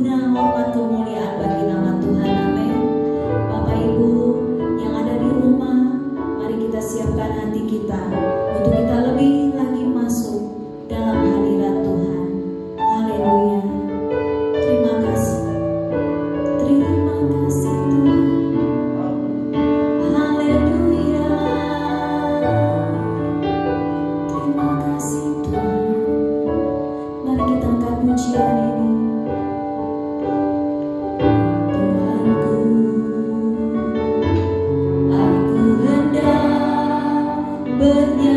guna hormat kemuliaan bagi nama Tuhan. Amin. Bapak Ibu yang ada di rumah, mari kita siapkan hati kita untuk kita lebih lagi masuk dalam hadirat Tuhan. Haleluya. Terima kasih. Terima kasih Tuhan. Haleluya. Terima kasih Tuhan. Mari kita angkat pujian ini. Tuhanku, aku hendak bernyanyi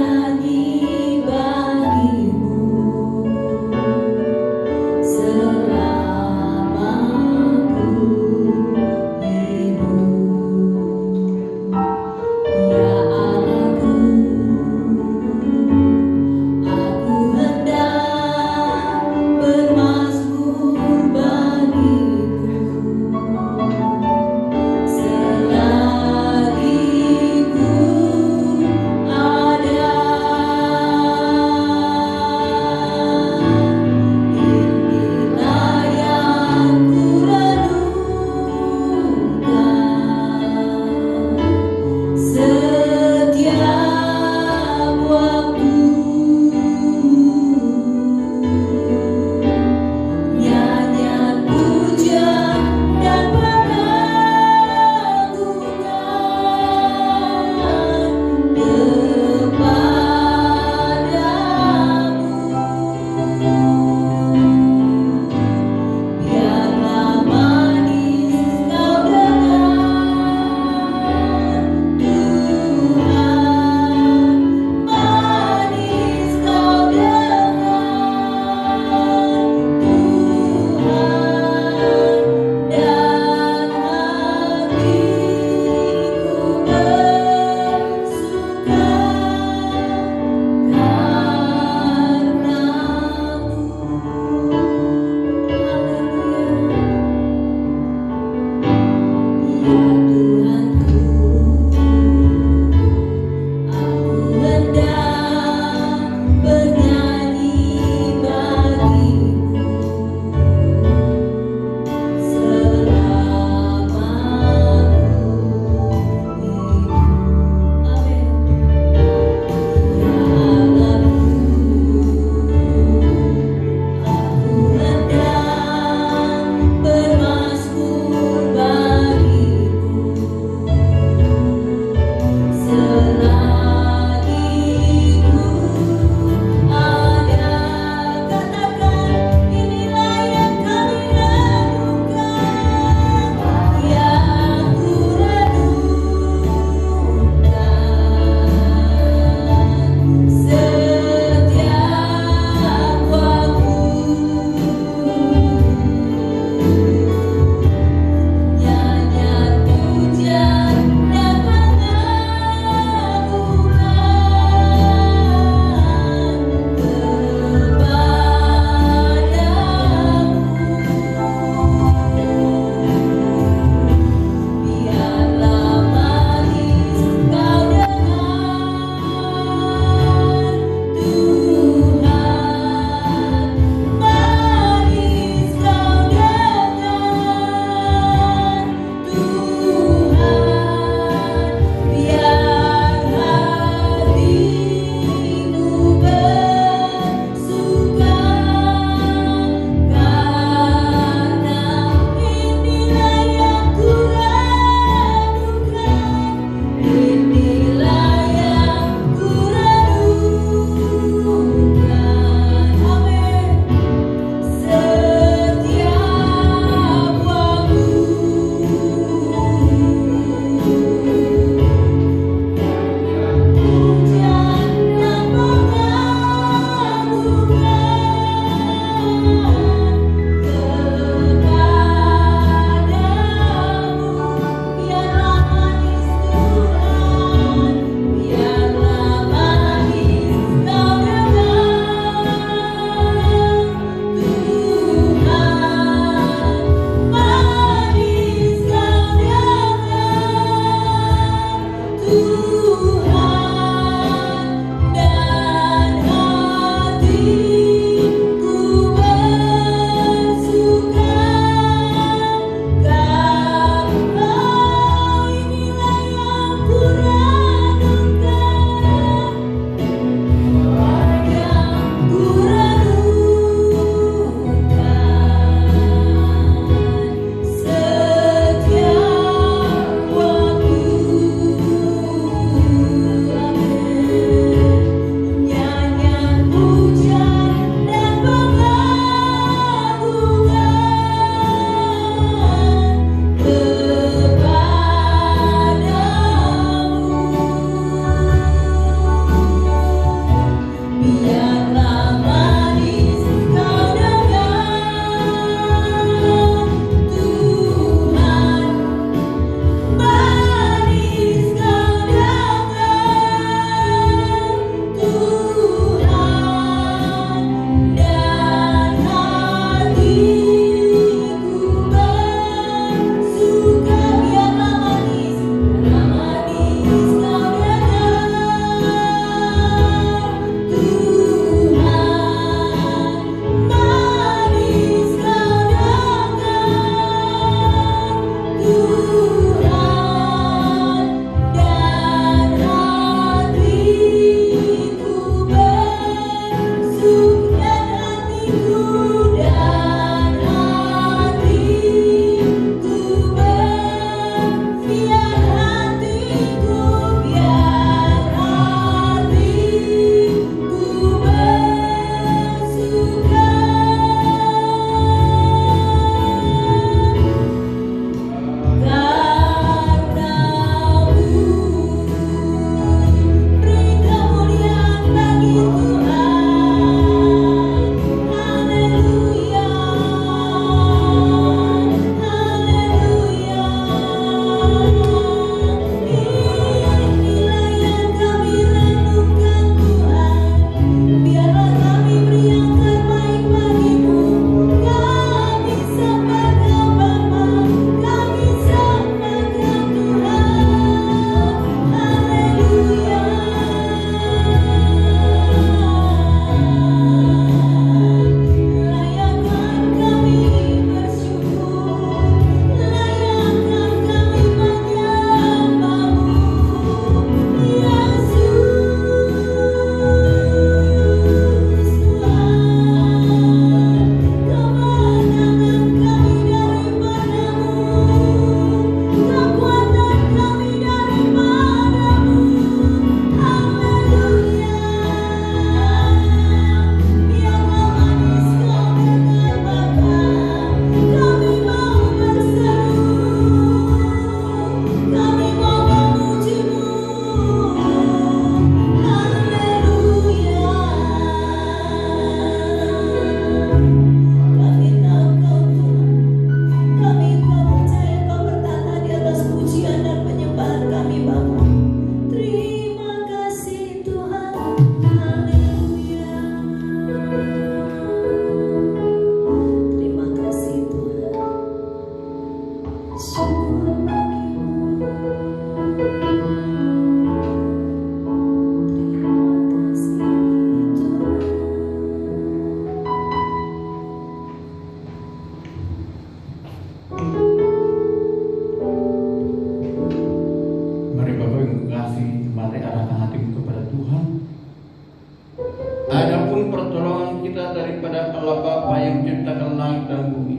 daripada Allah Bapa yang menciptakan langit dan bumi.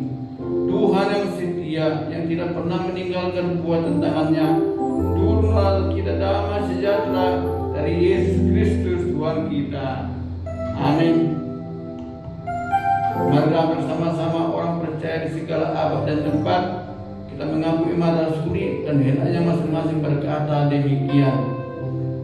Tuhan yang setia, yang tidak pernah meninggalkan buatan tangannya. Turunlah kita damai sejahtera dari Yesus Kristus Tuhan kita. Amin. Marilah bersama-sama orang percaya di segala abad dan tempat kita mengakui mata suri dan hendaknya masing-masing berkata demikian.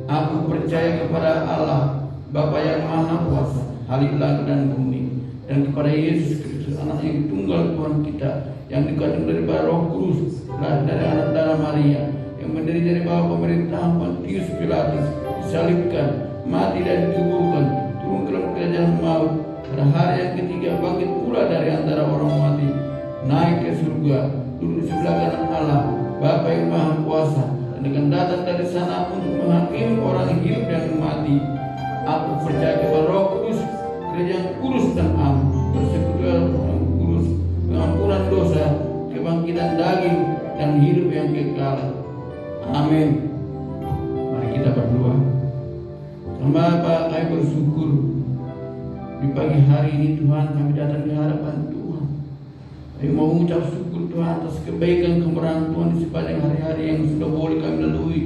Aku percaya kepada Allah Bapa yang Maha Kuasa, Khalik langit dan bumi, dan kepada Yesus Kristus Anak yang tunggal Tuhan kita, yang dikandung dari Roh Kudus, lahir dari anak darah Maria, yang menderita dari bawah pemerintahan Pontius Pilatus, disalibkan, mati dan dikuburkan, turun ke dalam kerajaan maut, pada hari yang ketiga bangkit pula dari antara orang mati, naik ke surga, duduk di sebelah kanan Allah Bapa yang Maha Kuasa, dan akan datang dari sana untuk menghakimi orang yang hidup dan mati. Aku percaya kepada Roh Kudus, gereja yang kudus dan am, persekutuan yang kudus, pengampunan dosa, kebangkitan daging, dan hidup yang kekal. Amin. Mari kita berdoa. Sama Bapa, kami bersyukur di pagi hari ini Tuhan kami datang di hadapan Tuhan. Kami mau mengucap syukur Tuhan atas kebaikan kemurahan Tuhan di sepanjang hari-hari yang sudah boleh kami lalui.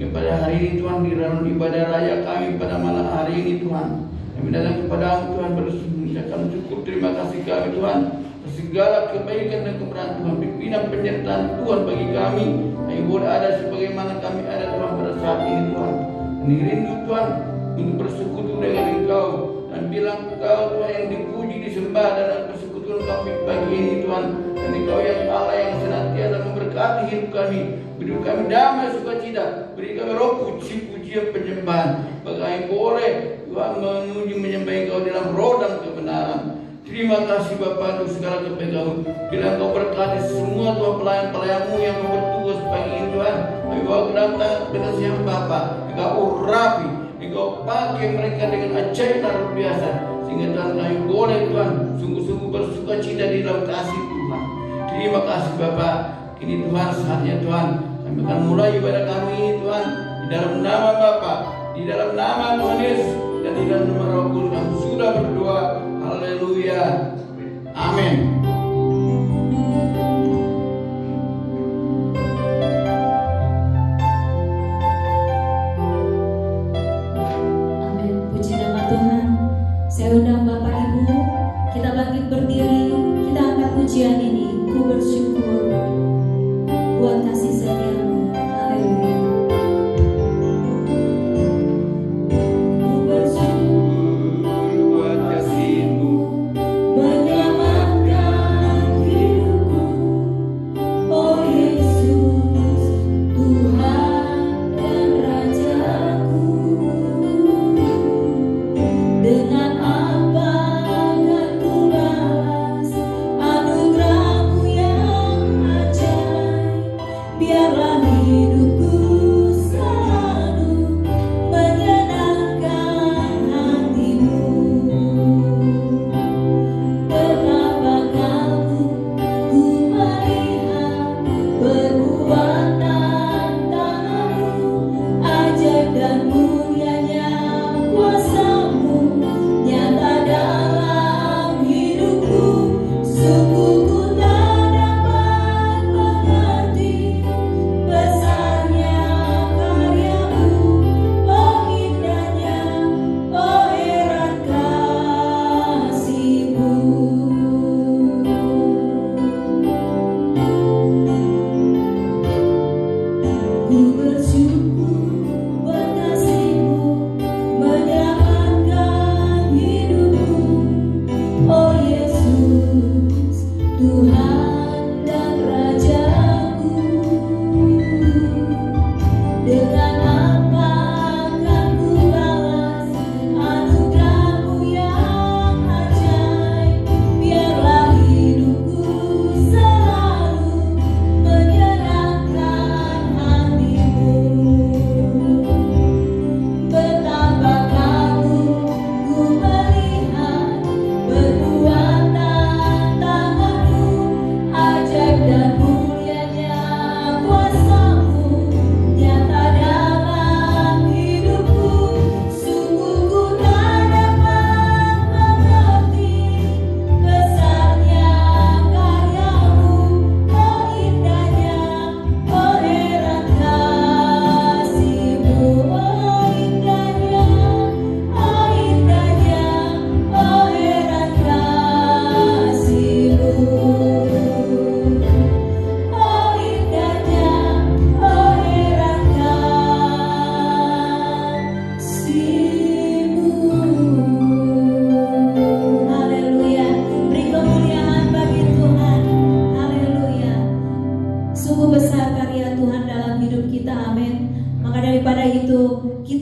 Pada hari ini Tuhan di dalam ibadah raya kami pada malam hari ini Tuhan, kami datang kepada-Mu Tuhan mengucapkan syukur terima kasih kami Tuhan atas segala kebaikan dan kemurahan Tuhan, pimpinan penyertaan Tuhan bagi kami. Kami boleh ada sebagaimana kami ada Tuhan pada saat ini Tuhan. Kami rindu Tuhan untuk bersekutu dengan Engkau dan bilang Engkau Tuhan yang dipuji, disembah dan persekutuan kami pagi ini Tuhan. Dan Engkau yang Allah yang senantiasa memberkati hidup kami, beri kami damai sukacita, beri kami roh puji-pujian penyembahan. Bagi kami boleh Tuhan menuju menyembah Engkau dalam roh dan kebenaran. Terima kasih Bapa untuk segala kebaikan-Mu. Bila Engkau berkati semua Tuhan pelayan-pelayan-Mu yang bertugas pagi ini Tuhan, kami bawa ke dalam tangan dengan siang Bapa. Engkau urapi, Engkau pakai mereka dengan ajaib dan luar biasa, sehingga Tuhan kami boleh Tuhan sungguh-sungguh bersukacita di dalam kasih Tuhan. Terima kasih Bapa. Kini Tuhan saatnya Tuhan kami akan mulai ibadah kami ini Tuhan, di dalam nama Bapa, di dalam nama Tuhan Yesus, dan di dalam nama Roh Kudus kami sudah berdoa. Haleluya. Amin. Amin. Puji nama Tuhan. Saya undang Bapak Ibu, kita bangkit berdiri, kita angkat pujian ini. Ku bersyukur buat kasih setia-Mu. Haleluya. Ku bersyukur buat kasih-Mu menyelamatkan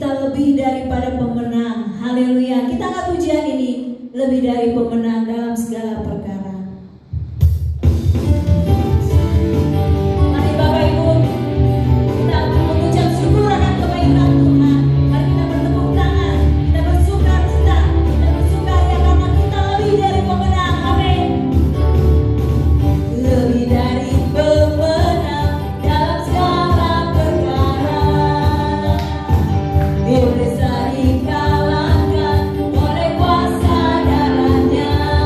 kita lebih daripada pemenang. Haleluya. Kita angkat pujian ini, lebih dari pemenang dalam segala perkara. Mari Bapak Ibu, kita mengucap syukur akan kebaikan Tuhan. Mari kita bertepuk tangan, kita bersukacita, kita bersukaria karena kita lebih dari pemenang. Amin. Lebih dari pemenang dalam segala perkara. Bisa dikalahkan oleh kuasa darahnya.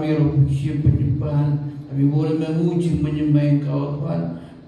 kami roh puji penyembahan. Kami boleh memuji menyembah Engkau Tuhan.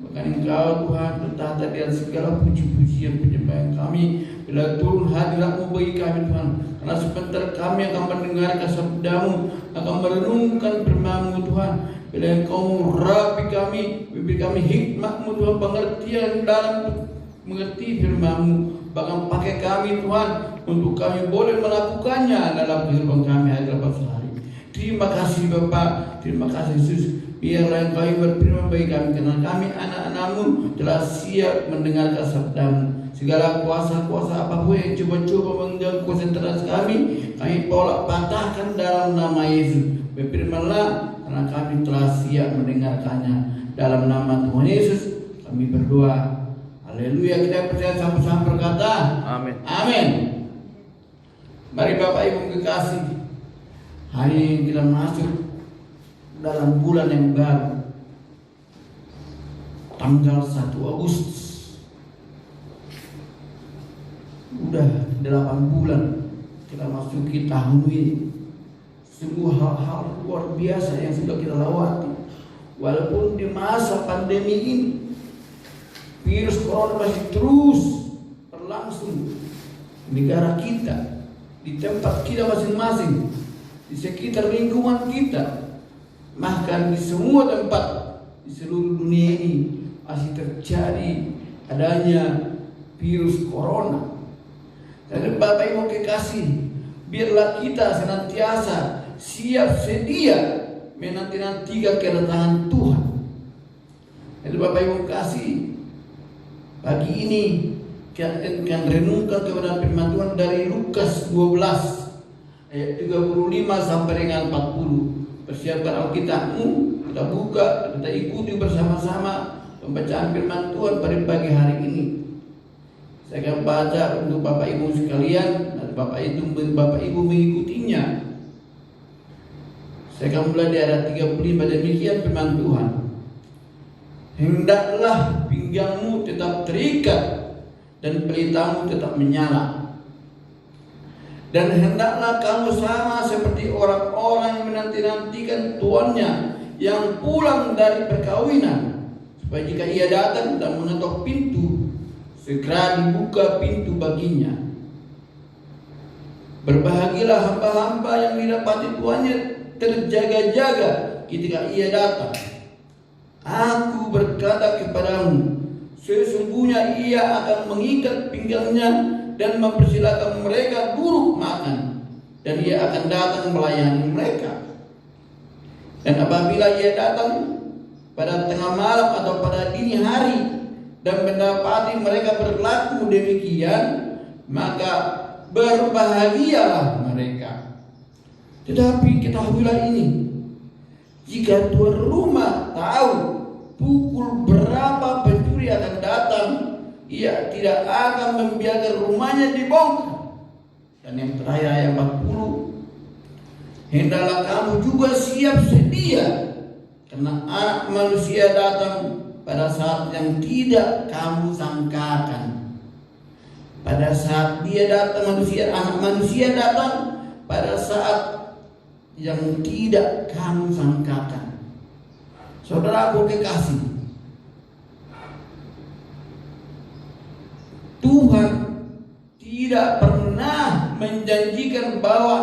Bahkan Engkau Tuhan bertahta di atas segala puji-pujian penyembahan kami. Bila turun hadirat-Mu bagi kami Tuhan, karena sebentar kami akan mendengarkan sabda-Mu, akan merenungkan firman-Mu Tuhan. Bila Engkau merapi kami, bibir kami hikmat-Mu Tuhan, pengertian dalam mengerti firman-Mu. Bahkan pakai kami Tuhan, untuk kami boleh melakukannya dalam kehidupan kami hari lepas hari. Terima kasih Bapa, terima kasih Yesus. Biarlah Engkau yang berfirman bagi kami, karena kami anak-anak-Mu telah siap mendengarkan sabda-Mu. Segala kuasa-kuasa apapun yang coba-coba mengganggu konsentrasi kami tolak patahkan dalam nama Yesus. Berfirmanlah, karena kami telah siap mendengarkannya. Dalam nama Tuhan Yesus kami berdoa. Haleluya. Kita percaya sama-sama berkata Amin. Amin. Mari Bapak Ibu kekasih, hari ini kita masuk dalam bulan yang baru, tanggal 1 Agustus. Udah 8 bulan kita masuki tahun ini. Sungguh hal-hal luar biasa yang sudah kita lewati. Walaupun di masa pandemi ini virus corona masih terus berlangsung di negara kita, di tempat kita masing-masing, di sekitar lingkungan kita, bahkan di semua tempat di seluruh dunia ini masih terjadi adanya virus corona. Dan Bapak Ibu kekasih, biarlah kita senantiasa siap sedia menanti-nantikan kedatangan Tuhan. Jadi Bapak Ibu kekasih, pagi ini kita akan renungkan kepada firman Tuhan dari Lukas 12 ayat 35 sampai dengan 40. Persiapkan Alkitabmu, kita buka, kita ikuti bersama-sama pembacaan firman Tuhan pada pagi hari ini. Saya akan baca untuk Bapak Ibu sekalian, dan Bapak Ibu mengikutinya. Saya akan mulai di ayat 35. Demikian firman Tuhan. Hendaklah pinggangmu tetap terikat dan pelitamu tetap menyala. Dan hendaklah kamu sama seperti orang-orang yang menanti-nantikan tuannya yang pulang dari perkawinan, supaya jika ia datang dan mengetok pintu, segera dibuka pintu baginya. Berbahagialah hamba-hamba yang didapati tuannya terjaga-jaga ketika ia datang. Aku berkata kepadamu, sesungguhnya ia akan mengikat pinggangnya dan mempersilakan mereka duduk makan, dan ia akan datang melayani mereka. Dan apabila ia datang pada tengah malam atau pada dini hari dan mendapati mereka berlaku demikian, maka berbahagialah mereka. Tetapi ketahuilah ini, jika tuan rumah tahu pukul berapa pencuri akan datang, ia tidak akan membiarkan rumahnya dibongkar. Dan yang terakhir ayat 40, hendaklah kamu juga siap sedia, karena Anak Manusia datang pada saat yang tidak kamu sangkakan. Pada saat dia datang, Anak Manusia datang pada saat yang tidak kamu sangkakan. Saudaraku kekasih, Tuhan tidak pernah menjanjikan bahwa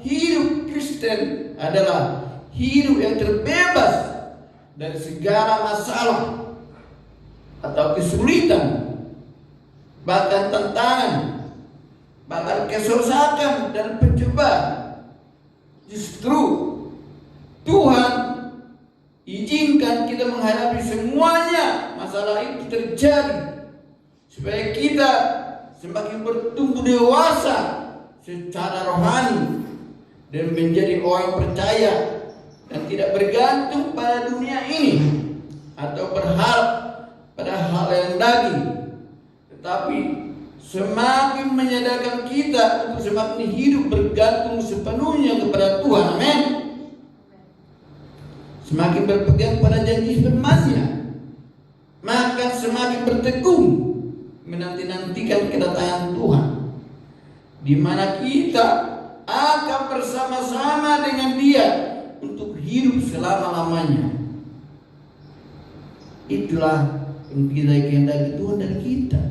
hidup Kristen adalah hidup yang terbebas dari segala masalah atau kesulitan, bahkan tantangan, bahkan kesusahan dan pencobaan. Justru Tuhan izinkan kita menghadapi semuanya masalah itu terjadi, supaya kita semakin bertumbuh dewasa secara rohani dan menjadi orang percaya dan tidak bergantung pada dunia ini atau berharap pada hal yang daging, tetapi semakin menyadarkan kita untuk semakin hidup bergantung sepenuhnya kepada Tuhan. Amin. Semakin berpegang pada janji firman-Nya, maka semakin berteguh menanti-nantikan kedatangan Tuhan, di mana kita akan bersama-sama dengan Dia untuk hidup selama-lamanya. Itulah yang kita kehendaki Tuhan dari kita.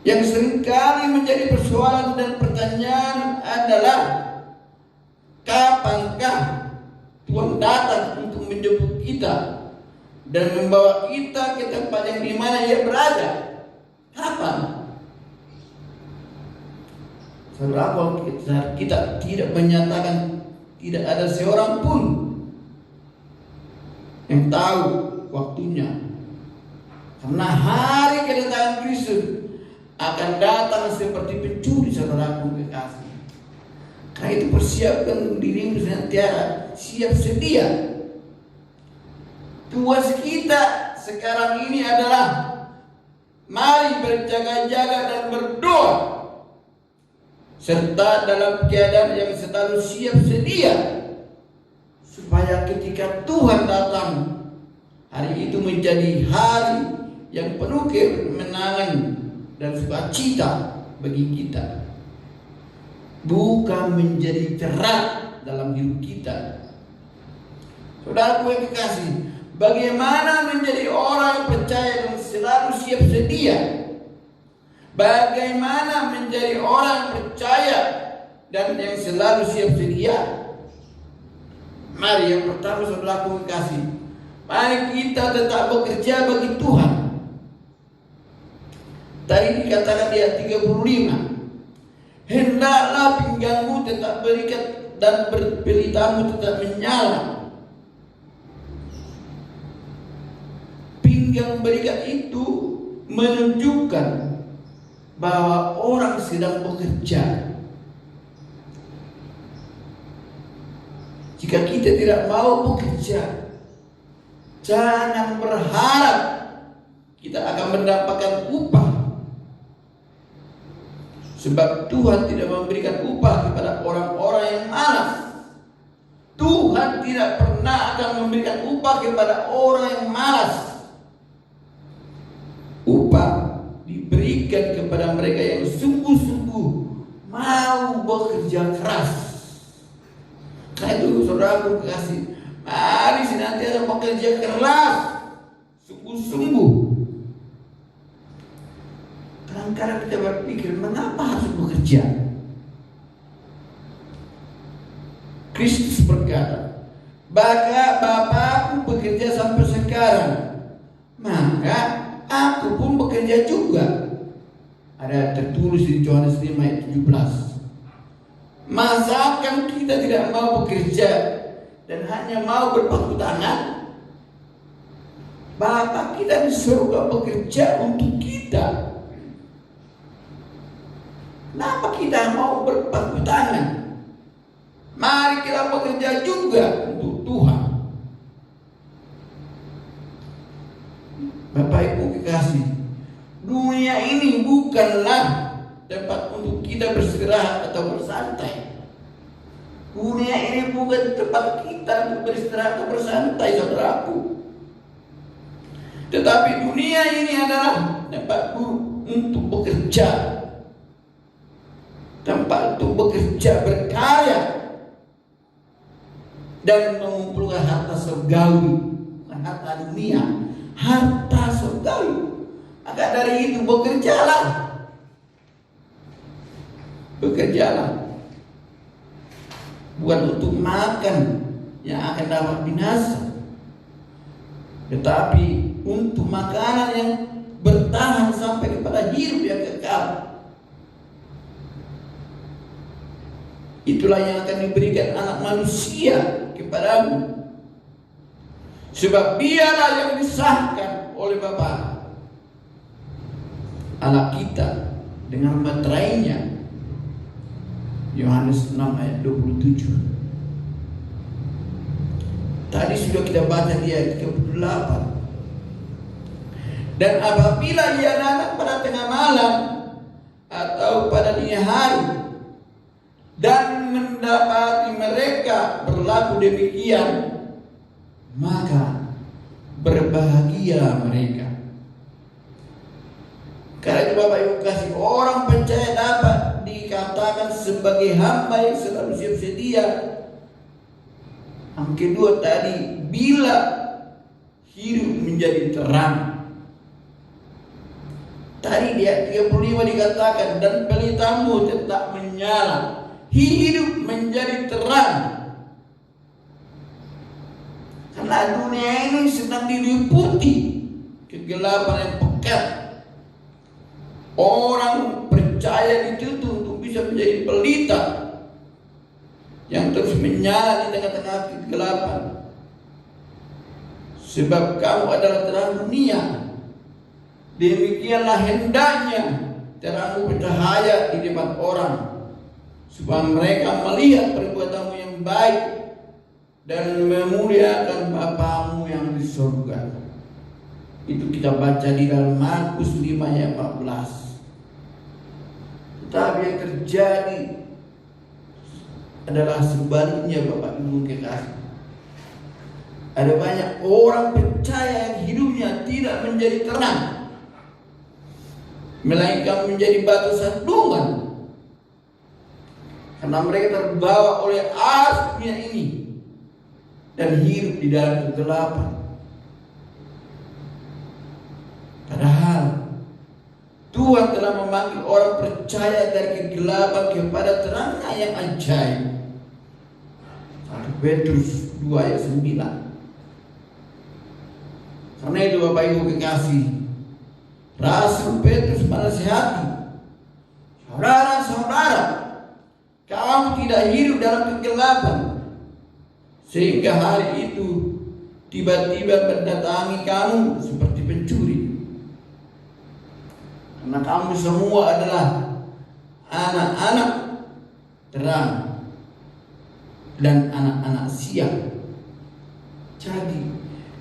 Yang seringkali menjadi persoalan dan pertanyaan adalah, kapankah Tuhan datang untuk menjemput kita dan membawa kita ke tempat yang dimana Ia berada? Kapan? Saudara, kita tidak menyatakan, tidak ada seorang pun yang tahu waktunya. Karena hari kedatangan Kristus akan datang seperti pencuri, saudaraku kekasih. Karena itu persiapkan dirimu senantiasa siap sedia. Tugas kita sekarang ini adalah mari berjaga-jaga dan berdoa, serta dalam keadaan yang selalu siap sedia, supaya ketika Tuhan datang, hari itu menjadi hari yang penuh kemenangan dan sukacita bagi kita, bukan menjadi cerat dalam hidup kita. Saudaraku yang kekasih, bagaimana menjadi orang yang percaya dan selalu siap sedia? Bagaimana menjadi orang yang percaya dan yang selalu siap sedia? Mari yang pertama, saudaraku kekasih, mari kita tetap bekerja bagi Tuhan. Tadi dikatakan di ayat 35, hendaklah pinggangmu tetap berikat dan pelitamu tetap menyala. Pinggang berikat itu menunjukkan bahwa orang sedang bekerja. Jika kita tidak mau bekerja, jangan berharap kita akan mendapatkan upah. Sebab Tuhan tidak memberikan upah kepada orang-orang yang malas. Tuhan tidak pernah akan memberikan upah kepada orang yang malas. Upah diberikan kepada mereka yang sungguh-sungguh mau bekerja keras. Karena itu saudaraku kekasih, mari senantiasa bekerja keras, sungguh-sungguh. Kadang-kadang kita berpikir, mengapa harus bekerja? Kristus berkata, Bapakku bekerja sampai sekarang, maka aku pun bekerja juga. Ada tertulis di Yohanes 5 ayat 17. Masakan kita tidak mau bekerja dan hanya mau berpangku tangan? Bapa kita di surga bekerja untuk kita. Kenapa kita mau berpangku tangan? Mari kita bekerja juga untuk Tuhan. Bapak Ibu kekasih, dunia ini bukanlah tempat untuk kita beristirahat atau bersantai. Dunia ini bukan tempat kita untuk beristirahat atau bersantai, saudaraku. Tetapi dunia ini adalah tempat untuk bekerja, tempat untuk bekerja, berkarya, dan mengumpulkan harta surgawi, bukan harta dunia, harta surgawi. Maka dari itu bekerjalah. Bekerjalah. Bukan untuk makan yang akan dapat binasa, tetapi untuk makanan yang bertahan sampai kepada hidup yang kekal. Itulah yang akan diberikan anak manusia kepadamu. Sebab dialah yang disahkan oleh Bapa, anak kita dengan meterainya. Yohanes 6 ayat 27. Tadi sudah kita baca di ayat 38. Dan apabila ia datang pada tengah malam atau pada dini hari dan mendapati mereka berlaku demikian, maka berbahagia mereka. Karena itu Bapak Ibu kasih, orang percaya dapat dikatakan sebagai sebagai hamba yang selalu siap sedia. Yang kedua tadi, bila hidup menjadi terang. Tadi di ayat 35 dikatakan, dan pelitamu tetap menyala, hidup menjadi terang. Karena dunia ini sedang diliputi kegelapan yang pekat. Orang percaya dituntut untuk bisa menjadi pelita yang terus menyala di tengah-tengah kegelapan. Sebab kamu adalah terang dunia. Demikianlah hendaknya terangmu bercahaya di depan orang, supaya mereka melihat perbuatanmu yang baik dan memuliakan Bapamu yang di surga. Itu kita baca di dalam Markus 5 ayat 14. Tetapi yang terjadi adalah sebaliknya, Bapak Ibu kekasih. Ada banyak orang percaya yang hidupnya tidak menjadi terang, melainkan menjadi batu sandungan, karena mereka terbawa oleh arus dunia ini dan hidup di dalam kegelapan. Padahal Tuhan telah memanggil orang percaya dari kegelapan kepada terangnya yang ajaib. 1 Petrus 2 ayat 9. Karena itu Bapak Ibu kekasih, Rasul Petrus menasihati, saudara-saudara, kamu tidak hidup dalam kegelapan, sehingga hari itu tiba-tiba mendatangi kamu seperti pencuri. Karena kamu semua adalah anak-anak terang dan anak-anak siang. Jadi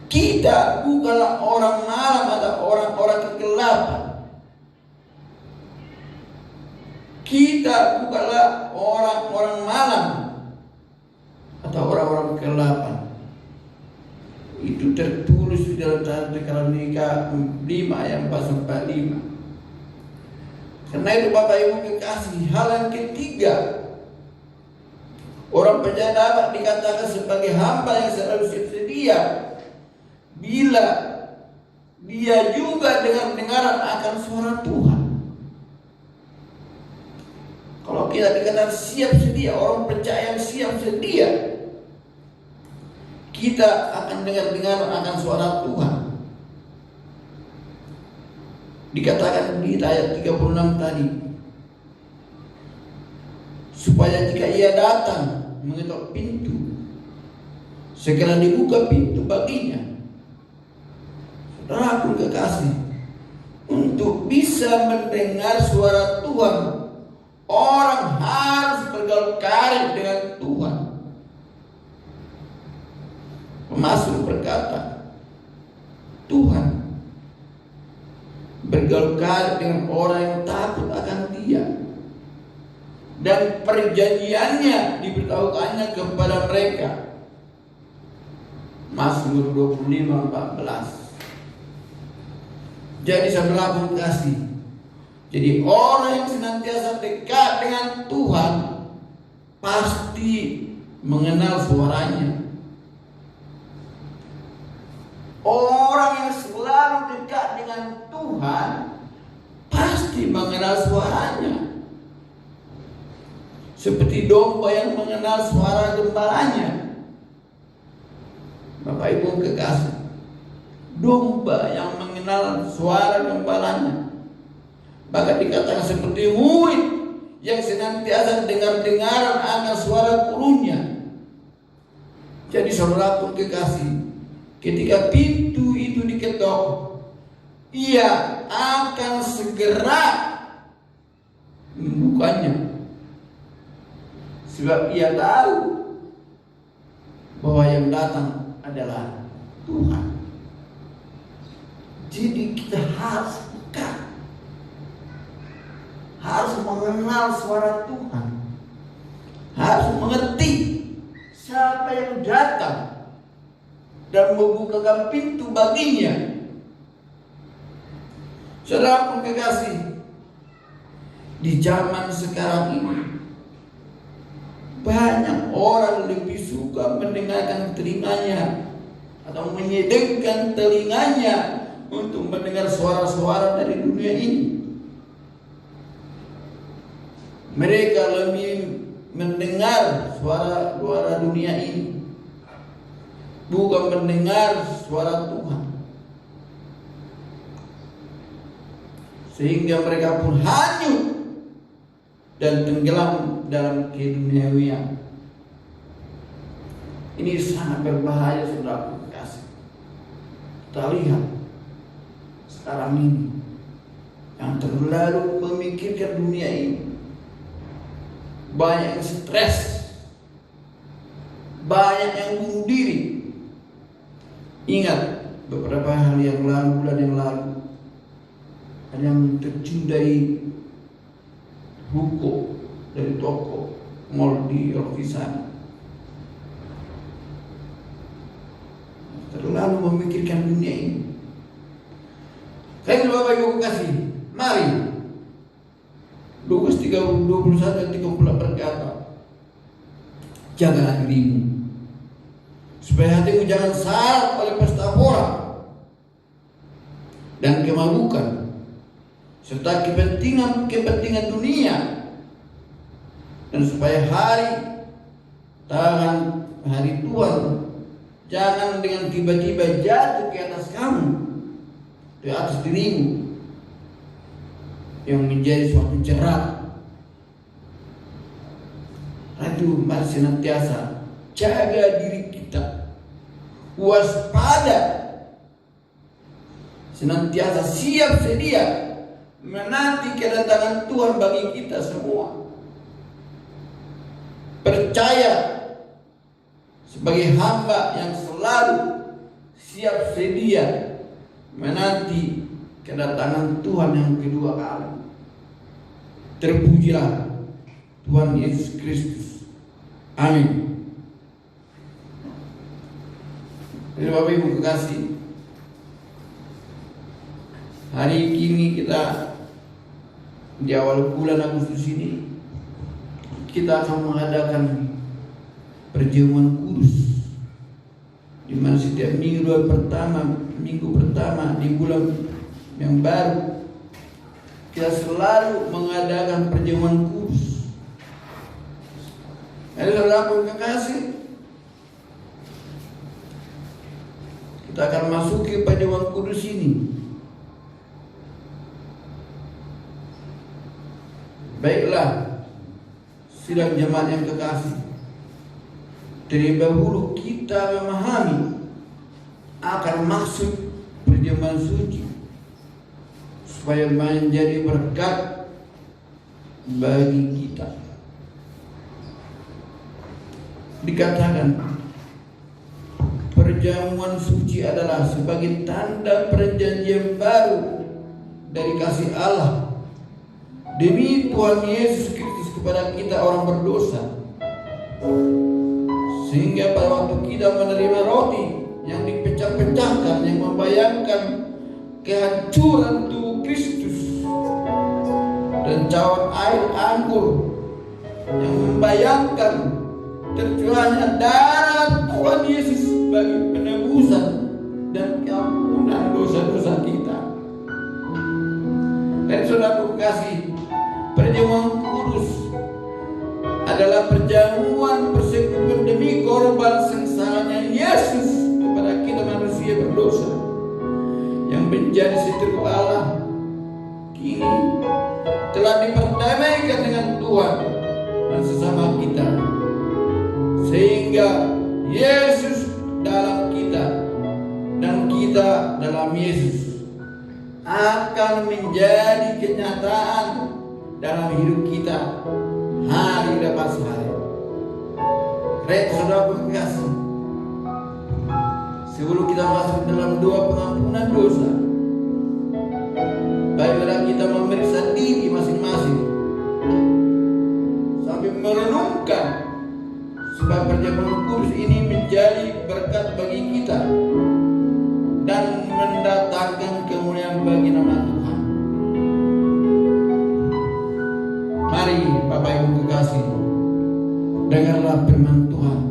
kita bukanlah orang malam atau orang-orang kegelapan. Kita bukanlah orang-orang malam atau orang-orang kegelapan. Itu tertulis di dalam 1 Kronika 5 ayat 4-5. Karena itu Bapak Ibu kekasih, hal yang ketiga, orang percaya dapat dikatakan sebagai hamba yang selalu siap sedia bila dia juga dengar-dengaran akan suara Tuhan. Kalau kita dikatakan siap sedia, orang percaya yang siap sedia, kita akan dengar-dengaran akan suara Tuhan. Dikatakan di ayat 36 tadi, supaya jika ia datang mengetok pintu, segera dibuka pintu baginya. Saudaraku kekasih, untuk bisa mendengar suara Tuhan, orang harus bergaul karib dengan Tuhan. Pemasmur berkata, Tuhan bergaul karib dengan orang yang takut akan Dia, dan perjanjiannya diberitahukannya kepada mereka. Mazmur 25:14. Jadi saudara kasih, jadi orang yang senantiasa dekat dengan Tuhan pasti mengenal suaranya. Orang yang selalu dekat dengan Tuhan pasti mengenal suaranya. Seperti domba yang mengenal suara gembalanya. Bapak Ibu kekasih, domba yang mengenal suara gembalanya, bahkan dikatakan seperti murid yang senantiasa dengar-dengaran akan suara gurunya. Jadi saudaraku kekasih, ketika pintu itu diketok, ia akan segera membukanya, sebab ia tahu bahwa yang datang adalah Tuhan. Jadi kita harus buka, harus mengenal suara Tuhan, harus mengerti siapa yang datang dan membukakan pintu baginya. Saudara kekasih, di zaman sekarang ini banyak orang lebih suka mendengarkan telinganya atau menyedengkan telinganya untuk mendengar suara-suara dari dunia ini. Mereka lebih mendengar suara-suara dunia ini, bukan mendengar suara Tuhan. Sehingga mereka pun hanyut dan tenggelam dalam keduniawian. Ini sangat berbahaya, saudara kasih. Kita lihat sekarang ini yang terlalu memikirkan dunia ini, banyak yang stres, banyak yang bunuh diri. Ingat beberapa hal yang lalu, bulan yang lalu, ada yang terjun dari ruko, dari toko mall di Rofisan. Terlalu memikirkan dunia ini. Bapak Ibu kasih, mari Lukas 21 dan 30 berkata, jagalah dirimu supaya hatimu jangan syarat oleh pesta pora dan kemabukan serta kepentingan dunia, dan supaya hari Tuhan jangan dengan tiba-tiba jatuh ke atas kamu, di atas dirimu, yang menjadi suatu jerat. Aduh, mari senantiasa jaga diri kita, waspada, senantiasa siap sedia menanti kedatangan Tuhan bagi kita semua. Percaya sebagai hamba yang selalu siap sedia menanti kedatangan Tuhan yang kedua kali. Terpujilah Tuhan Yesus Kristus. Amin. Jadi Bapak Ibu kekasih, hari ini kita di awal bulan Agustus ini kita akan mengadakan perjamuan kudus, di mana setiap minggu pertama di bulan yang baru kita selalu mengadakan perjamuan kudus. Saudara kekasih, kita akan masuk ke perjamuan kudus ini. Baiklah, sidang jemaat yang kekasih, dari dahulu kita memahami akan maksud perjamuan suci supaya menjadi berkat bagi kita. Dikatakan perjamuan suci adalah sebagai tanda perjanjian baru dari kasih Allah demi Tuhan Yesus Kristus kepada kita orang berdosa, sehingga pada waktu kita menerima roti yang dipecah-pecahkan, yang membayangkan kehancuran tubuh Kristus, dan cawan air anggur yang membayangkan tercurahnya darah Tuhan Yesus bagi penebusan dan keampunan dosa-dosa kita. Dan saudara kasih, perjamuan kudus adalah perjamuan persekutuan demi korban sengsaranya Yesus kepada kita manusia berdosa yang menjadi seteru Allah, kini telah diperdamaikan dengan Tuhan dan sesama kita, sehingga Yesus dalam kita dan kita dalam Yesus akan menjadi kenyataan dalam hidup kita hari lepas hari. Saudara kekasih, sebelum kita masuk dalam doa pengampunan dosa, baiklah kita memeriksa diri masing-masing sambil merenungkan supaya perjamuan kudus ini menjadi berkat bagi kita dan mendatangkan kemuliaan bagi nama Tuhan. Mari Bapak Ibu kekasih, Dengarlah firman Tuhan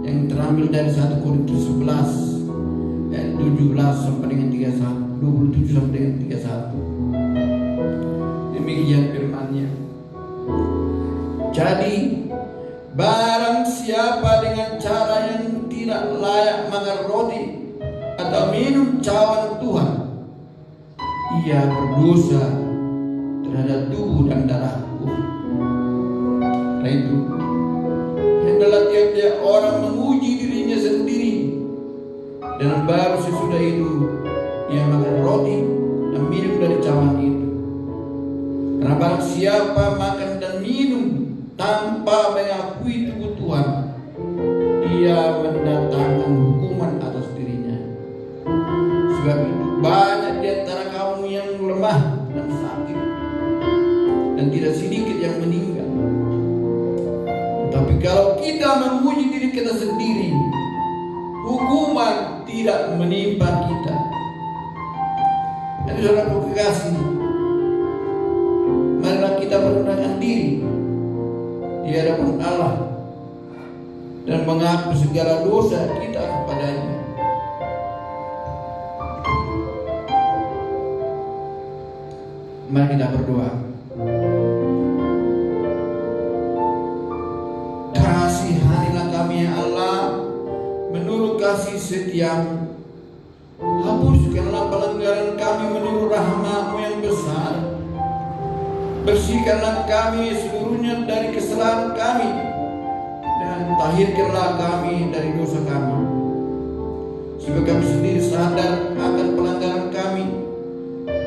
yang terambil dari 1 Korintus 11 ayat 17 sampai dengan 31, 27 sampai dengan 31. Demikian firman-Nya. Jadi barang siapa dengan cara yang tidak layak makan roti atau minum cawan Tuhan, ia berdosa terhadap tubuh dan darahku. Karena itu, hendaklah tiap-tiap orang menguji dirinya sendiri, dan baru sesudah itu ia makan roti dan minum dari cawan itu. Karena barang siapa makan dan minum tanpa mengakui tubuh Tuhan, ia mendatangkan hukuman atas dirinya. Sebab itu banyak di antara kamu yang lemah dan sakit, dan tidak sedikit yang meninggal. Tapi kalau kita memuji diri kita sendiri, hukuman tidak menimpa kita. Jadi saudara kekasih, marilah kita merendahkan diri di hadapan Allah dan mengaku segala dosa kita kepadanya. Mari kita berdoa. Kasihanilah kami ya Allah menurut kasih setiamu. Hapuskanlah pelanggaran kami menurut rahmat-Mu yang besar. Bersihkanlah kami seluruhnya dari kesalahan kami, dan tahirkanlah kami dari dosa kami. Sebab kami sendiri sadar akan pelanggaran kami.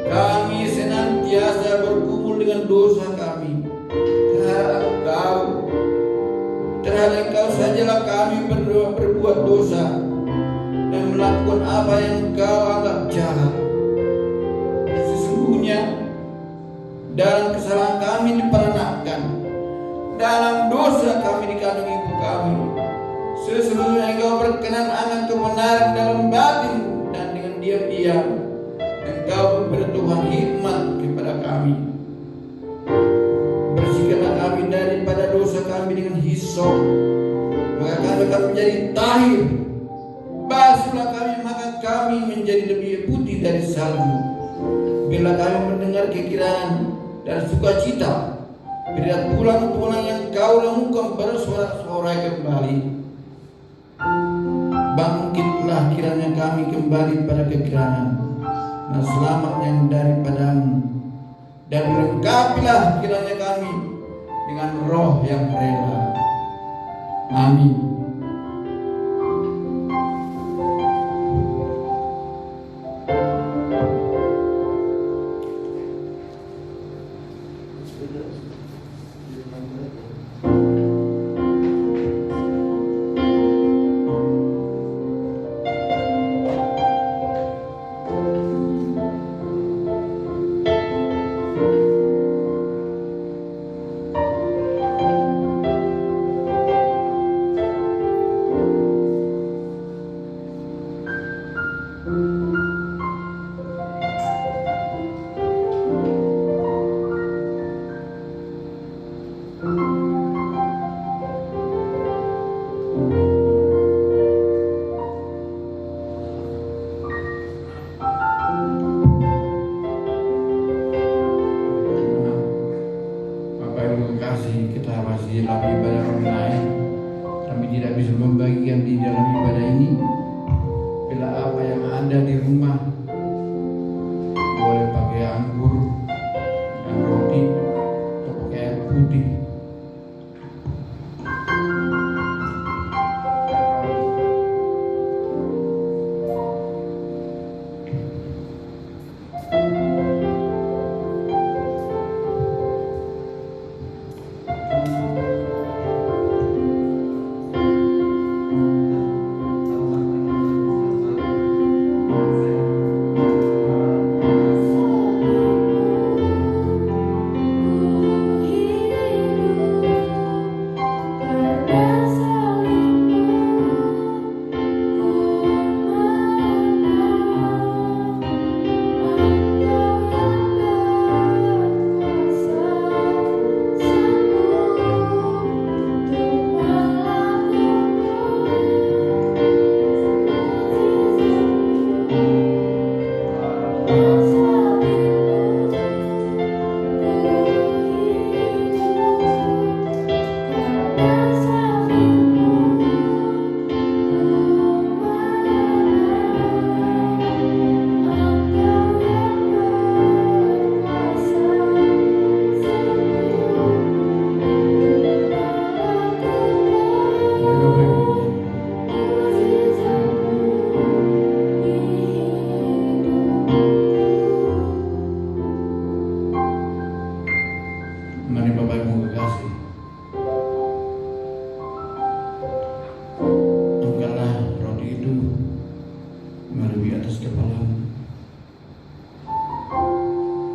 Kami senantiasa bergumul dengan dosa kami terhadap Engkau sajalah kami berbuat dosa dan melakukan apa yang Engkau anggap jahat. Sesungguhnya dalam kesalahan kami diperanakkan, dalam dosa kami dikandung ibu kami. Sesungguhnya Engkau berkenan akan kebenaran dalam batin, dan dengan diam-diam Engkau memberi Tuhan hikmat kepada kami. Bersihkanlah kami daripada dosa kami dengan hisop, maka kami akan menjadi tahir. Basuhlah kami, maka kami menjadi lebih putih dari salju. Bila kami mendengar kekirangan dan sukacita, berilah tulang-tulang yang Kau lakukan bersorak-sorai kembali. Bangkitlah kiranya kami kembali pada kekirangan dan selamat yang daripada-Mu, dan lengkapilah kiranya kami dengan roh yang rela. Amin.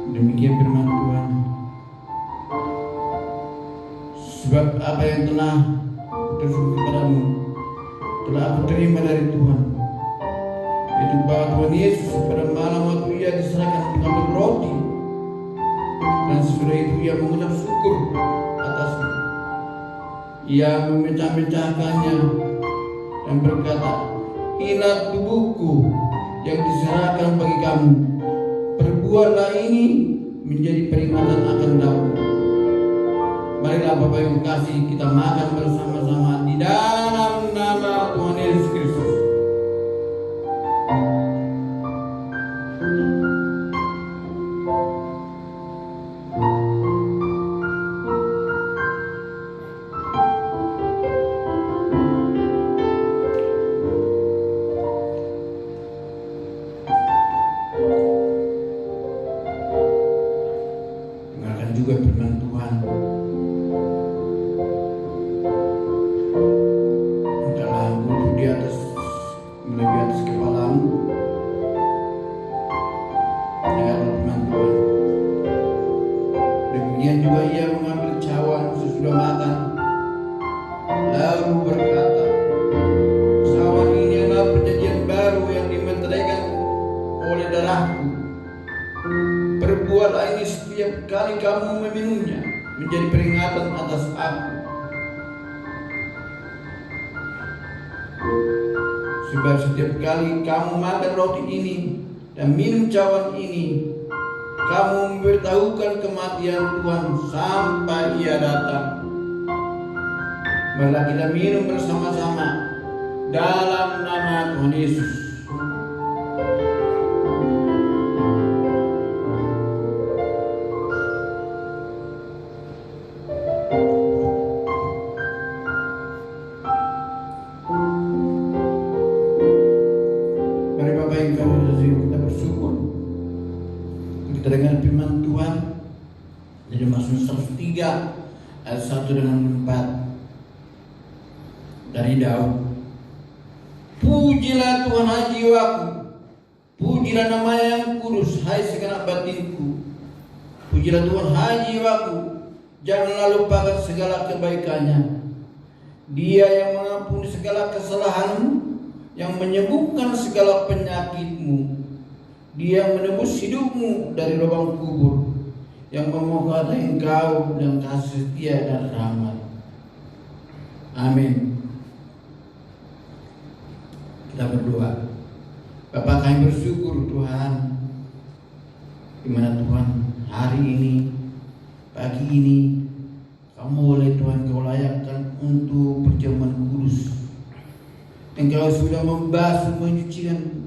Demikian firman Tuhan. Sebab apa yang telah tersuruh kepadamu telah aku terima dari Tuhan, yaitu bahwa Tuhan Yesus pada malam waktu ia diserahkan mengambil roti, dan sesudah itu ia mengucap syukur atasnya. Ia memecah-mecahkannya dan berkata, "Inilah tubuhku yang diserahkan bagi kamu. Perbuatlah ini menjadi peringatan akan aku." Marilah Bapak Ibu kasih, kita makan bersama-sama di dalam nama Tuhan Yesus Kristus. Dengarkan juga firman Tuhan. Melebihi atas kepalamu. Dengarlah firman Tuhan. Demikian juga ia mengambil cawan sesudah makan, lalu berkata, "Cawan ini adalah perjanjian baru yang dimeteraikan oleh darahku. Perbuatlah ini setiap kali kamu meminumnya, menjadi peringatan atas aku. Sebab setiap kali kamu makan roti ini dan minum cawan ini, kamu memberitahukan kematian Tuhan sampai ia datang." Marilah kita minum bersama-sama dalam nama Tuhan Yesus. Kita bersyukur kita dengar firman Tuhan dari Mazmur 103 ayat 1 dan 4 dari Daud. "Pujilah Tuhan hai jiwaku, pujilah namanya yang kudus hai segenap batinku. Pujilah Tuhan hai jiwaku, janganlah lupakan segala kebaikannya. Dia yang mengampuni segala kesalahanmu, yang menyembuhkan segala penyakitmu. Dia yang menebus hidupmu dari lubang kubur, yang memahami engkau dengan kasih setia dan rahmat." Amin. Kita berdoa. Bapa, kami bersyukur Tuhan, di mana Tuhan hari ini, pagi ini, kamu oleh Tuhan kau layakkan untuk perjamuan kudus. Engkau sudah membasuh, menyucikan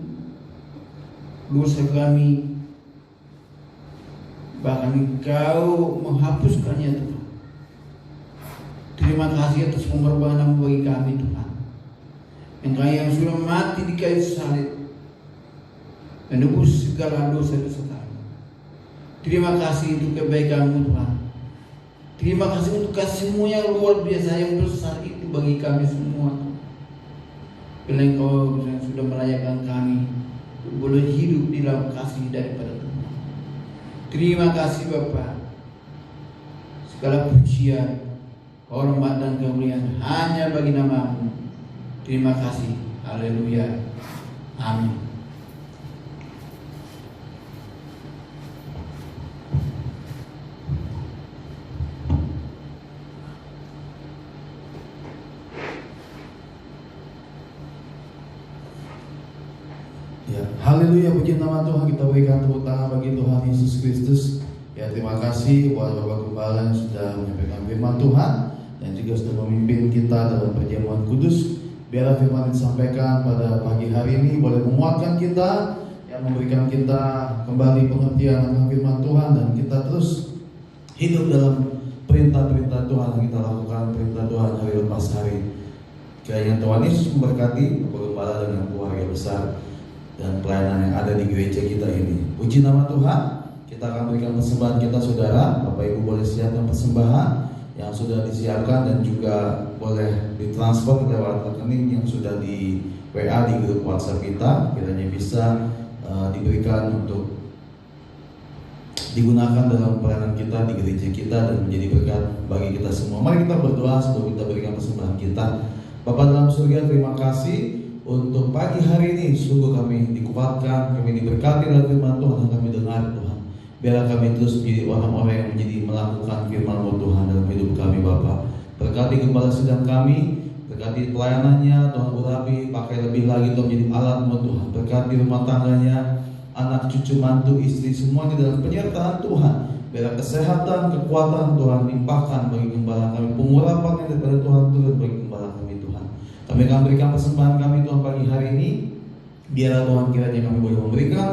dosa kami, bahkan Engkau menghapuskannya Tuhan. Terima kasih atas pengorbanan bagi kami Tuhan. Engkau yang sudah mati di kayu salib, menebus segala dosa-dosa kami. Terima kasih untuk kebaikan-Mu Tuhan. Terima kasih untuk kasih-Mu yang luar biasa, yang besar itu bagi kami semua. Bila Engkau yang sudah melayakan kami boleh hidup di dalam kasih daripada Tuhan. Terima kasih Bapa. Segala pujian, hormat dan kemuliaan hanya bagi nama-Mu. Terima kasih. Haleluya. Amin. Ya, haleluya, puji nama Tuhan. Kita berikan tepuk tangan bagi Tuhan Yesus Kristus. Ya, terima kasih buat Bapak Gembala yang sudah menyampaikan firman Tuhan dan juga sudah memimpin kita dalam perjamuan kudus. Biarlah firman yang disampaikan pada pagi hari ini boleh menguatkan kita, yang memberikan kita kembali pengertian akan firman Tuhan, dan kita terus hidup dalam perintah-perintah Tuhan yang kita lakukan, perintah Tuhan hari lepas hari. Kiranya Tuhan Yesus memberkati Bapak Gembala dengan keluarga besar dan pelayanan yang ada di gereja kita ini. Puji nama Tuhan. Kita akan berikan persembahan kita, saudara. Bapak Ibu boleh siapkan persembahan yang sudah disiapkan dan juga boleh ditransfer lewat rekening yang sudah di WA di grup WhatsApp kita. Kiranya bisa diberikan untuk digunakan dalam pelayanan kita di gereja kita dan menjadi berkat bagi kita semua. Mari kita berdoa sebelum kita berikan persembahan kita. Bapa dalam surga, terima kasih untuk pagi hari ini. Sungguh kami dikuatkan, kami diberkati dalam firman Tuhan yang kami dengar, Tuhan. Biarlah kami terus menjadi orang-orang yang menjadi melakukan firman-Mu Tuhan dalam hidup kami, Bapa. Berkati gembala sidang kami, berkati pelayanannya, Tuhan urapi, pakai lebih lagi Tuhan menjadi alat-Mu Tuhan. Berkati rumah tangganya, anak cucu mantu istri semuanya dalam penyertaan Tuhan. Biarlah kesehatan, kekuatan Tuhan limpahkan bagi gembala kami, pengurapan yang daripada Tuhan turun bagi gembala kami Tuhan. Kami akan berikan persembahan kami Tuhan pagi hari ini. Biarlah Tuhan kiranya kami boleh memberikan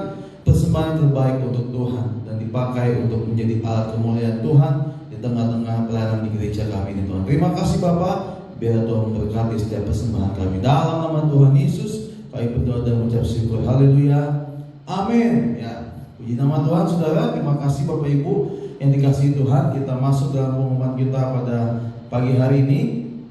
persembahan terbaik untuk Tuhan dan dipakai untuk menjadi alat kemuliaan Tuhan di tengah-tengah pelayanan di gereja kami ini Tuhan. Terima kasih Bapak. Biarlah Tuhan memberkati setiap persembahan kami. Dalam nama Tuhan Yesus kami berdoa dan mengucap syukur. Haleluya. Amin. Ya, puji nama Tuhan, saudara. Terima kasih Bapak Ibu yang dikasihi Tuhan. Kita masuk dalam pengumuman kita pada pagi hari ini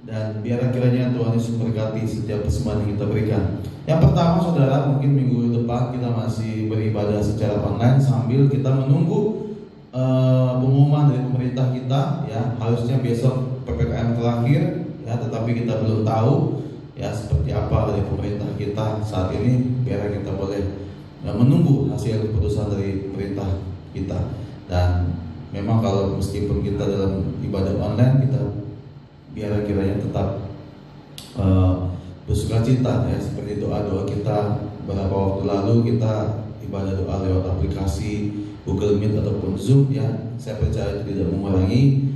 dan biar kiranya Tuhan Yesus memberkati setiap persembahan yang kita berikan. Yang pertama, saudara, mungkin minggu depan kita masih beribadah secara online sambil kita menunggu pengumuman dari pemerintah kita. Ya, harusnya besok PPKM terakhir. Ya, tetapi kita belum tahu ya seperti apa dari pemerintah kita saat ini. Biar kita boleh menunggu hasil keputusan dari pemerintah kita. Dan memang kalau meskipun kita dalam ibadah online, kita biar kiranya tetap bersukacita ya, seperti doa-doa kita beberapa waktu lalu kita ibadah doa lewat aplikasi Google Meet ataupun Zoom ya. Saya percaya itu tidak mengurangi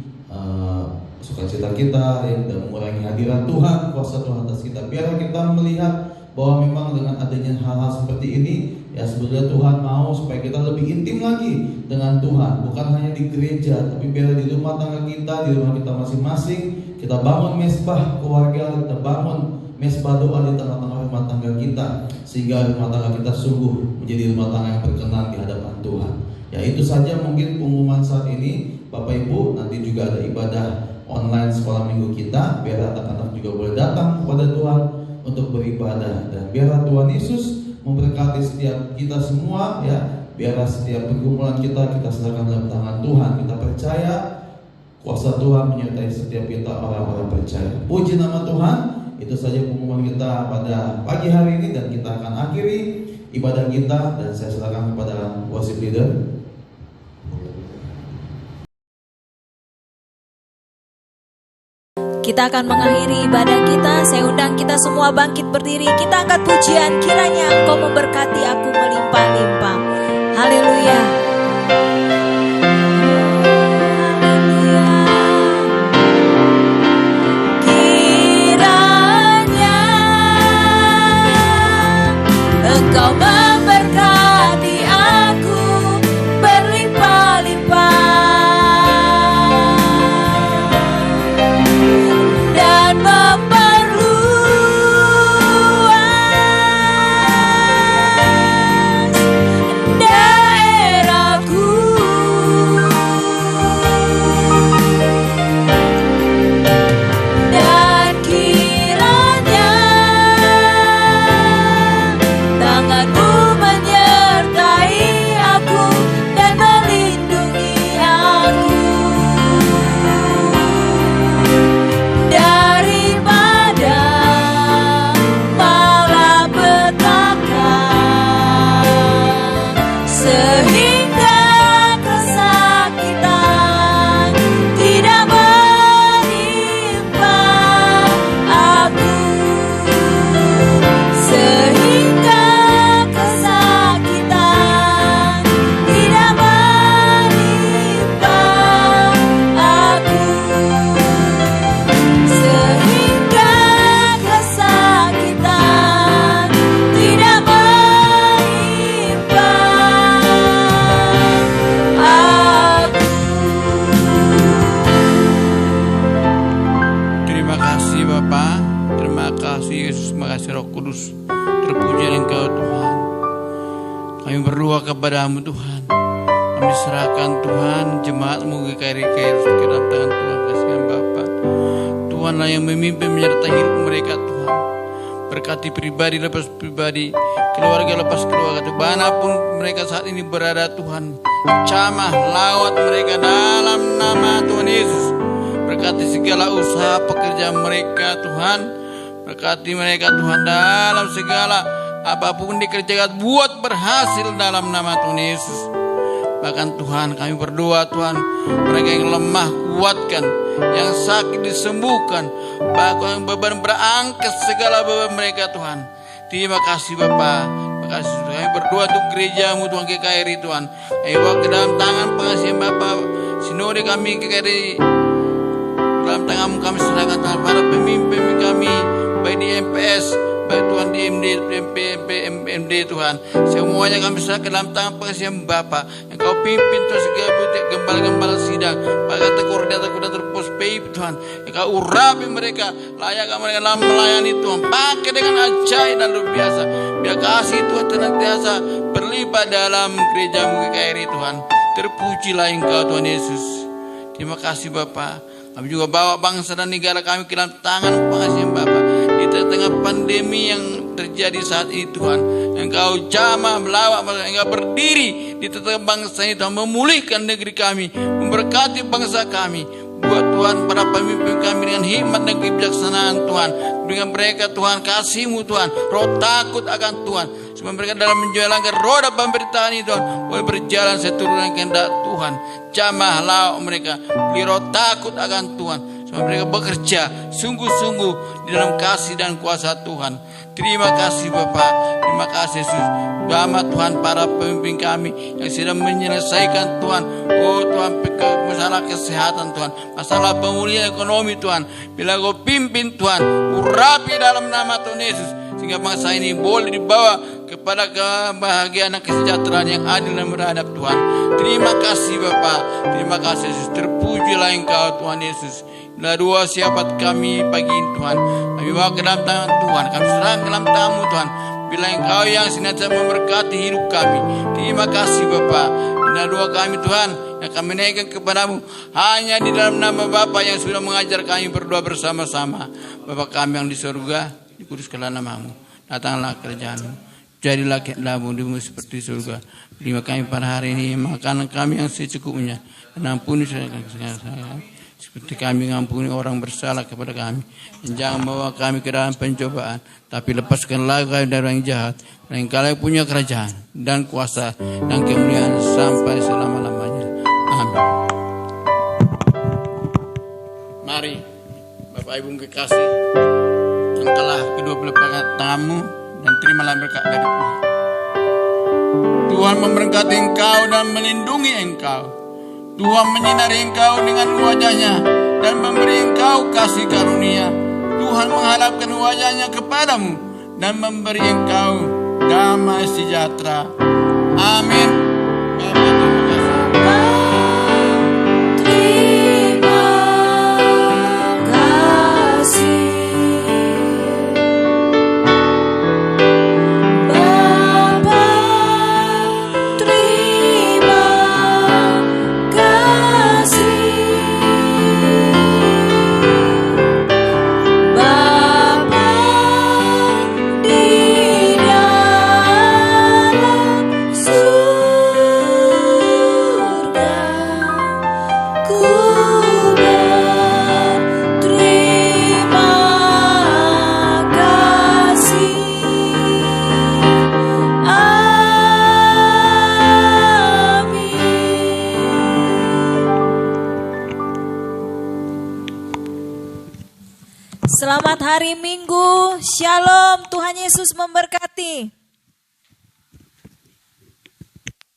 sukacita kita ya, tidak mengurangi hadirat Tuhan, kuasa Tuhan atas kita. Biar kita melihat bahwa memang dengan adanya hal-hal seperti ini ya, sebetulnya Tuhan mau supaya kita lebih intim lagi dengan Tuhan, bukan hanya di gereja, tapi biar di rumah tangga kita, di rumah kita masing-masing, kita bangun mesbah keluarga, kita bangun mesbah doa di tengah-tengah rumah tangga kita, sehingga rumah tangga kita sungguh menjadi rumah tangga yang berkenan di hadapan Tuhan. Ya, itu saja mungkin pengumuman saat ini, Bapak Ibu. Nanti juga ada ibadah online sekolah minggu kita, biar anak-anak juga boleh datang kepada Tuhan untuk beribadah, dan biarlah Tuhan Yesus memberkati setiap kita semua ya. Biarlah setiap pergumulan kita serahkan dalam tangan Tuhan. Kita percaya kuasa Tuhan menyertai setiap kita orang-orang percaya. Puji nama Tuhan. Itu saja pengumuman kita pada pagi hari ini, dan kita akan akhiri ibadah kita, dan saya serahkan kepada worship leader. Kita akan mengakhiri ibadah kita. Saya undang kita semua bangkit berdiri. Kita angkat pujian, kiranya Engkau memberkati aku melimpah-limpah. Haleluya. Kiranya Engkau memberkati aku berlimpah-limpah. Kepadamu Tuhan, kami serahkan Tuhan jemaat-Mu ke KRI ke dalam tangan Tuhan. Kasihan Bapa, Tuhanlah yang memimpin menyertai hidup mereka Tuhan. Berkati pribadi lepas pribadi, keluarga lepas keluarga, dimanapun mereka saat ini berada Tuhan. Jamah lawat mereka dalam nama Tuhan Yesus. Berkati segala usaha pekerjaan mereka Tuhan. Berkati mereka Tuhan dalam segala apapun dikerjakan, buat berhasil dalam nama Tuhan Yesus. Bahkan Tuhan kami berdoa Tuhan, mereka yang lemah kuatkan, yang sakit disembuhkan, bahkan beban berangkat segala beban mereka Tuhan. Terima kasih Bapa. Terima kasih kami berdoa untuk gerejamu Tuhan GKRI Tuhan. Ayo bawa ke dalam tangan pengasihan Bapa. Sinode kami GKRI dalam tanganmu kami serahkan Tuhan. Para pemimpin kami baik di MPS, baik Tuhan di MD Tuhan, semuanya kami serahkan dalam tangan pengasihan Bapa. Engkau pimpin Tuhan segala gembala-gembala sidang, para koordinator pos PIP Tuhan. Engkau urapi mereka, layakkan mereka dalam melayani Tuhan. Pakai dengan ajaib dan luar biasa. Biar kasih Tuhan senantiasa berlimpah dalam gerejamu GKRI Tuhan. Terpujilah Engkau Tuhan Yesus. Terima kasih Bapa. Kami juga bawa bangsa dan negara kami ke dalam tangan pengasihan Bapa. Di tengah pandemi yang terjadi saat ini Tuhan, Engkau jamah melawat, Engkau berdiri di tengah bangsa ini Tuhan, memulihkan negeri kami, memberkati bangsa kami. Buat Tuhan para pemimpin kami dengan hikmat dan kebijaksanaan Tuhan. Berikan mereka Tuhan kasih-Mu Tuhan, roh takut akan Tuhan, supaya mereka dalam menjalankan roda pemberitaan ini Tuhan boleh berjalan seturut dengan kehendak Tuhan. Jamah lawat mereka, beri roh takut akan Tuhan, supaya mereka bekerja sungguh-sungguh di dalam kasih dan kuasa Tuhan. Terima kasih Bapa, terima kasih Yesus. Bama Tuhan para pemimpin kami yang sedang menyelesaikan Tuhan, oh Tuhan, masalah kesehatan Tuhan, masalah pemulihan ekonomi Tuhan. Bila Kau pimpin Tuhan, urapi dalam nama Tuhan Yesus, sehingga bangsa ini boleh dibawa kepada kebahagiaan dan kesejahteraan yang adil dan beradab Tuhan. Terima kasih Bapa, terima kasih Yesus. Terpujilah Engkau Tuhan Yesus. Bila dua siapat kami pagi ini Tuhan, kami bawa ke dalam tangan Tuhan, kami serahkan ke dalam tangan-Mu Tuhan. Bila Engkau yang senantiasa memberkati hidup kami. Terima kasih Bapa. Bila doa kami Tuhan yang kami naikkan kepadamu hanya di dalam nama Bapa yang sudah mengajar kami berdoa bersama-sama. Bapa kami yang di surga, dikuduskanlah nama-Mu, datanglah kerajaan-Mu, jadilah kehendak-Mu di bumi seperti surga. Terima kami pada hari ini makanan kami yang secukupnya, dan ampuni kami seperti kami mengampuni orang bersalah kepada kami. Dan jangan bawa kami ke dalam pencobaan, tapi lepaskanlah kami dari orang jahat. Dan Engkau yang punya kerajaan dan kuasa dan kemuliaan sampai selama-lamanya. Amin. Mari Bapak Ibu kekasih, angkatlah kedua belah tanganmu dan terimalah berkat dari Tuhan. Tuhan memberkati engkau dan melindungi engkau. Tuhan menyinari engkau dengan wajahnya dan memberi engkau kasih karunia. Tuhan mengharapkan wajahnya kepadamu dan memberi engkau damai sejahtera. Amin. Selamat hari Minggu, Shalom, Tuhan Yesus memberkati.